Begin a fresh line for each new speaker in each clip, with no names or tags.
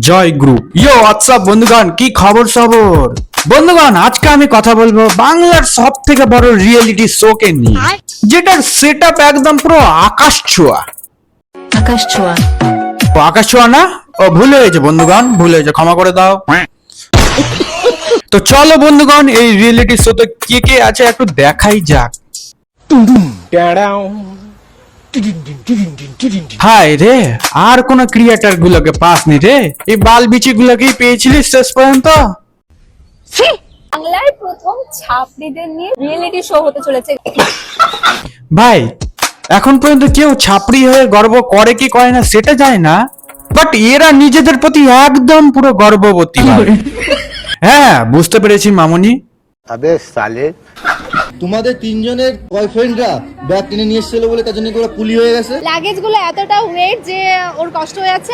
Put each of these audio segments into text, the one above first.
জয় group ইয়ো WhatsApp বন্ধুগণ, কি খবর সবর? বন্ধুগণ, আজকে আমি কথা বলবো বাংলার সব থেকে বড় রিয়েলিটি শো কে নিয়ে, যেটার সেটআপ একদম পুরো আকাশ ছোঁয়া। আকাশ ছোঁয়া না, ও ভুল হয়েছে বন্ধুগণ, ভুল হয়েছে, ক্ষমা করে দাও। তো চলো বন্ধুগণ, এই রিয়েলিটি শোতে কে কে আছে একটু দেখাই যাক। হায় রে, আর কোন ক্রিয়েটার গুলোকে পাসনি রে, এই বাল বিচি গুলোকেই পেয়েছিলিস শেষ পর্যন্ত।
বাংলার প্রথম ছাপড়িদের নিয়ে রিয়েলিটি শো হতে চলেছে।
ভাই, এখন পর্যন্ত কেউ ছাপড়ি হয়ে গর্ব করে কি করে না সেটা যায় না, বাট এরা নিজেদের প্রতি একদম পুরো গর্ববতী। হ্যাঁ, বুঝতে পেরেছি মামুনি।
আবে সালে,
তোমাদের তিনজনের বয়ফ্রেন্ডরা ব্যাগ কিনে নিয়ে এসেছিল বলে তার জন্য ওরা কুলি হয়ে গেছে।
লাগেজ গুলো এতটা ওয়েট যে ওর কষ্ট হয়ে যাচ্ছে।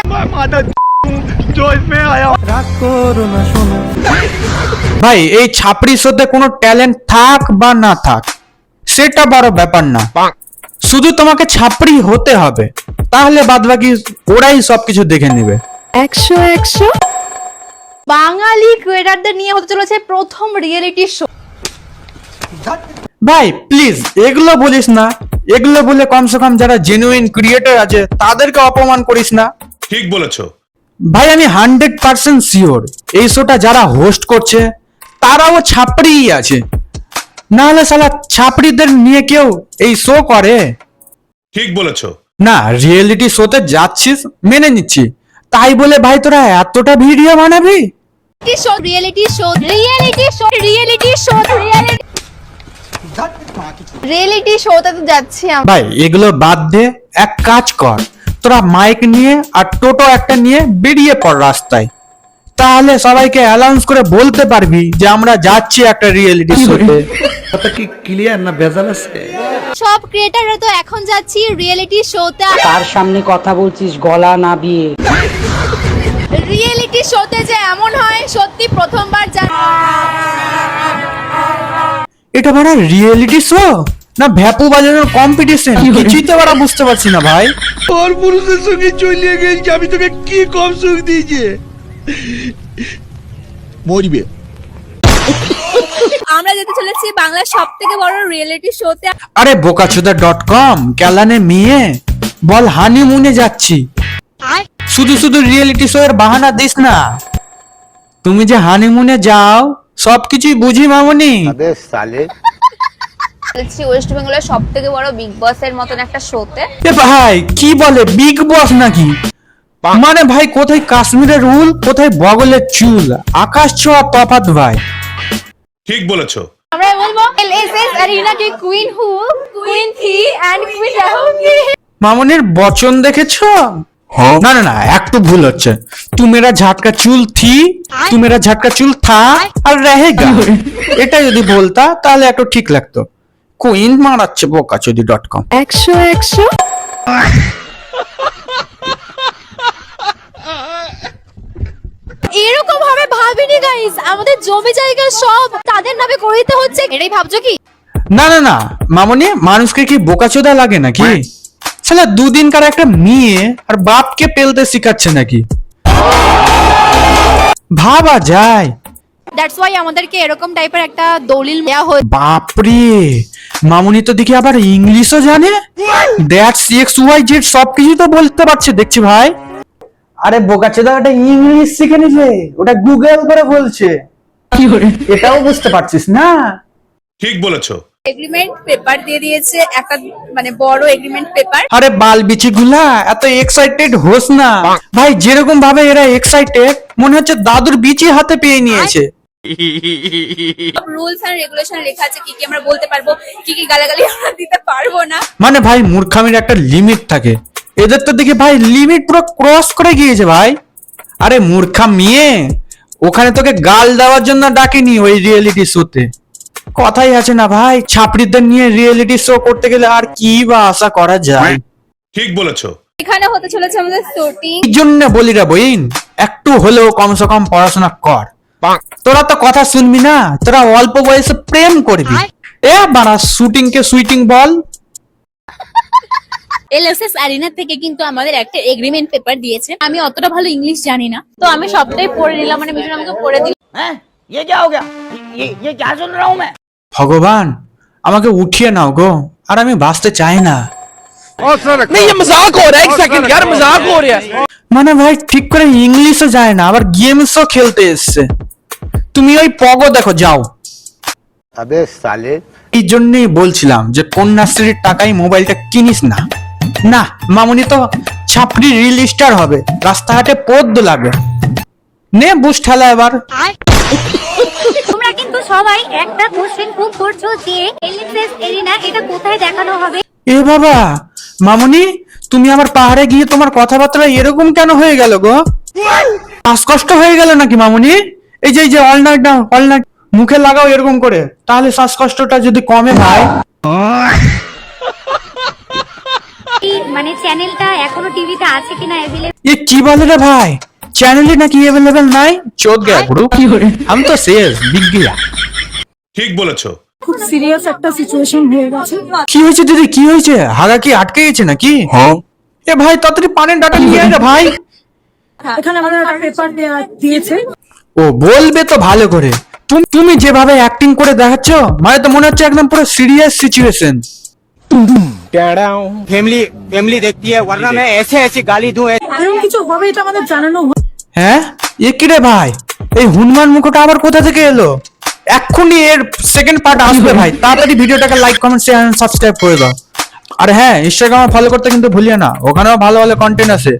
ভাই, এই ছাপড়ি শোতে কোনো ট্যালেন্ট থাক বা না থাক সেটা বড় ব্যাপার না, শুধু তোমাকে ছাপড়ি হতে হবে, তাহলে বাদবাকি ওরাই সবকিছু দেখে নেবে।
100 বাঙালি ক্রিয়েটারদের নিয়ে হতে চলেছে প্রথম রিয়েলিটি শো।
ভাই প্লিজ এগুলো বলিস না, এগুলো বলে কমসে কম যারা জেনুইন ক্রিয়েটর আছে তাদেরকে অপমান করিস না।
ঠিক বলেছো
ভাই, আমি 100% শিওর এই শোটা যারা হোস্ট করছে তারাও ছাপড়িই আছে, নাহলে শালা ছাপড়িদের নিয়ে কেউ এই শো করে?
ঠিক বলেছো
না, রিয়েলিটি শোতে যাচ্ছিস মেনে নিচ্ছি, তাই বলে ভাই তোরা এতটা ভিডিও বানাবি?
রিয়েলিটি শোতে তো যাচ্ছি আমরা।
ভাই এগুলো বাদ দে, এক কাজ কর, তোরা মাইক নিয়ে আর টোটো একটা নিয়ে বেরিয়ে পড় রাস্তায়, তাহলে সবাইকে অ্যানাউন্স করে বলতে পারবি যে আমরা যাচ্ছি একটা রিয়েলিটি শোতে।
কথা কি ক্লিয়ার না ভেজাল আছে?
সব ক্রিয়েটাররা তো এখন যাচ্ছি রিয়েলিটি শোতে।
তার সামনে কথা বলছিস, গলা নাবিয়ে।
রিয়েলিটি শোতে যে এমন হয় সত্যি প্রথমবার
এটা মানে রিয়েলিটি শো না ভ্যাপু বাজানোর কম্পিটিশন, কিছুই তো ওরা বুঝতে পারছি না ভাই।
তোর পুরুষের সঙ্গে চলিয়ে গেছি, আমি তোকে কি কম সুখ দিয়েছি? মরবে।
আমরা যেতে চলেছি বাংলার সবথেকে বড় রিয়েলিটি শোতে।
আরে বোকাচোদা.com ক্যালানে মেয়ে বল হানিমুনে যাচ্ছি, শুধু শুধু রিয়েলিটি শো এর বাহানা দিস না। তুমি যে হানিমুনে যাও সবকিছুই বুঝি মামুনি।
আবে সালে,
ওয়েস্ট বেঙ্গলের সবথেকে বড় বিগ বস এর মতন একটা শোতে।
এ ভাই কি বলে, বিগ বস নাকি? মানে ভাই কোথায় কাশ্মীরের রুল, কোথায় বগলের চুল, আকাশ ছোঁয়া তফাৎ ভাই।
ঠিক বলেছো
আমরা বলবো এলএসএস অ্যারিনা কি কুইন হু, কুইন থি এন্ড কুইন রাহুকি।
মামুনির বচন দেখেছো? না না না, একটু ভুল হচ্ছে। তু মেরা ঝাটকা চুল থি, তু মেরা ঝাটকা চুল থা আর রহেগা, এটা যদি বলতা তাহলে একটু ঠিক লাগতো। কুইন মারাচ্ছে বোকাচোদি.com।
100 এরকম ভাবে ভাবিনি গাইস, আমাদের জমি জায়গা সব তাদের নামে করে দিতে হচ্ছে, এটাই ভাবছো কি?
না না না মামুনি, মানুষকে কি বোকাচোদা লাগে নাকি? শালা দুদিনকার একটা মেয়ে আর বাপকে পেলতে শিখাচ্ছে নাকি? ভাবা যায়।
দ্যাটস ওয়াই আমাদেরকে এরকম টাইপের একটা দলিল দেওয়া হয়।
বাপরে, মামুনি তো দেখি আবার ইংলিশও জানে, দ্যাটস এক্স ওয়াই জেড সবকিছু তো বলতে পারছে দেখছি ভাই। আরে বোকাচোদা, ওটা ইংলিশ শিখে নিছে, ওটা গুগল করে বলছে, এটাও বুঝতে পারছিস না?
ঠিক বলেছো
এগ্রিমেন্ট পেপার দিয়ে দিয়েছে, একটা মানে বড় এগ্রিমেন্ট পেপার।
আরে বাল বিচি গুলা এত এক্সাইটেড হোস না ভাই, যেরকম ভাবে এরা এক্সাইটেড মনে হচ্ছে দাদুর বিচি হাতে পেয়ে নিয়েছে।
রুলস এন্ড রেগুলেশন লেখা আছে, কি কি আমরা বলতে পারবো, কি কি গালাগালি আমরা দিতে পারবো না।
মানে ভাই মূর্খামির একটা লিমিট থাকে, এদের তো দেখি ভাই লিমিট পুরো ক্রস করে গিয়েছে ভাই। আরে মূর্খা মেয়ে, ওখানে তোকে গাল দেওয়ার জন্য ডাকেনি ওই রিয়েলিটি শোতে। কথাই আছে না ভাই, ছাপড়িদের নিয়ে রিয়েলিটি শো করতে গেলে আর কি বা আশা করা যায়?
ঠিক বলেছো
এখানে হতে চলেছে আমাদের শুটিং।
এই জন্য বলি রে বইন, একটু হলেও কমসে কম পড়াশোনা কর। তোরা তো কথা শুনবি না, তোরা অল্প বয়সে প্রেম করবি। এ বাড়া শুটিং কে সুইটিং বল।
এলএসএস অ্যারিনা থেকে কিন্তু আমাদের একটা এগ্রিমেন্ট পেপার দিয়েছে। আমি অতটা ভালো ইংলিশ জানি না, তো আমি সবটাই পড়ে নিলাম, মানে মিঠুন আমাকে পড়ে দিল।
ভগবান আমাকে উঠিয়ে নাও গো, আর আমি বাঁচতে চাই না। মানে ভাই ঠিক করে ইংলিশও যায় না, আবার গেমসও খেলতে এসছে। তুমি ওই পগো দেখো যাও।
अबे साले
এই জন্যই বলছিলাম যে কন্যাশ্রীর টাকায় মোবাইলটা কিনিস না। না মামুনি তো ছাপড়ি রিল স্টার হবে, রাস্তাঘাটে পদ লাগে। নে বুঝ ঠেলা এবার।
তোমরা কিন্তু সবাই একটা কোশ্চেন খুব করছো যে এলএসএস এরিনা এটা কোথায় দেখানো হবে।
এ বাবা মামুনি, তুমি আমার পাহাড়ে গিয়ে তোমার কথাবার্তা এরকম কেন হয়ে গেল গো? শ্বাসকষ্ট হয়ে গেল নাকি মামুনি? এই যে অল নাইট না, অল নাইট মুখে লাগাও এরকম করে, তাহলে শ্বাসকষ্টটা যদি কমে ভাই।
মানে চ্যানেলটা এখনো টিভিতে আছে কিনা अवेलेबल?
এ কি বলে রে ভাই, চ্যানেলে নাকি অ্যাভেলেবেল নাই? চোদ গয়া গুরু, আমি তো শেষ বিগ গিয়া।
ঠিক বলেছো।
খুব সিরিয়াস একটা সিচুয়েশন হয়ে গেছে।
কি হয়েছে দিদি, কি হয়েছে? হাগা কি আটকে গেছে নাকি? এ ভাই তাড়াতাড়ি পানের ডাটা নিয়ে আয় রে ভাই।
এখানে আমাদের একটা পেপার দিয়েছে।
ও বলবে তো ভালো করে। তুমি যেভাবে অ্যাক্টিং করে দেখাচ্ছ, মানে তো মনে হচ্ছে একদম পুরো সিরিয়াস সিচুয়েশন।
फैमिली देखती है, वरना मैं ऐसे ऐसे गाली दूं।
এরকম কিছু হবে এটা আমাদের জানানো
হ্যাঁ এ কি রে ভাই, এই হনুমান মুখটা আবার কোথা থেকে এলো? এক্ষুনি এর সেকেন্ড পার্ট আসবে ভাই, তাড়াতাড়ি ভিডিওটাকে লাইক কমেন্ট শেয়ার সাবস্ক্রাইব করে দাও। আর হ্যাঁ ইনস্টাগ্রামে ফলো করতে কিন্তু ভুলিও না, ওখানেও ভালো ভালো কন্টেন্ট আছে।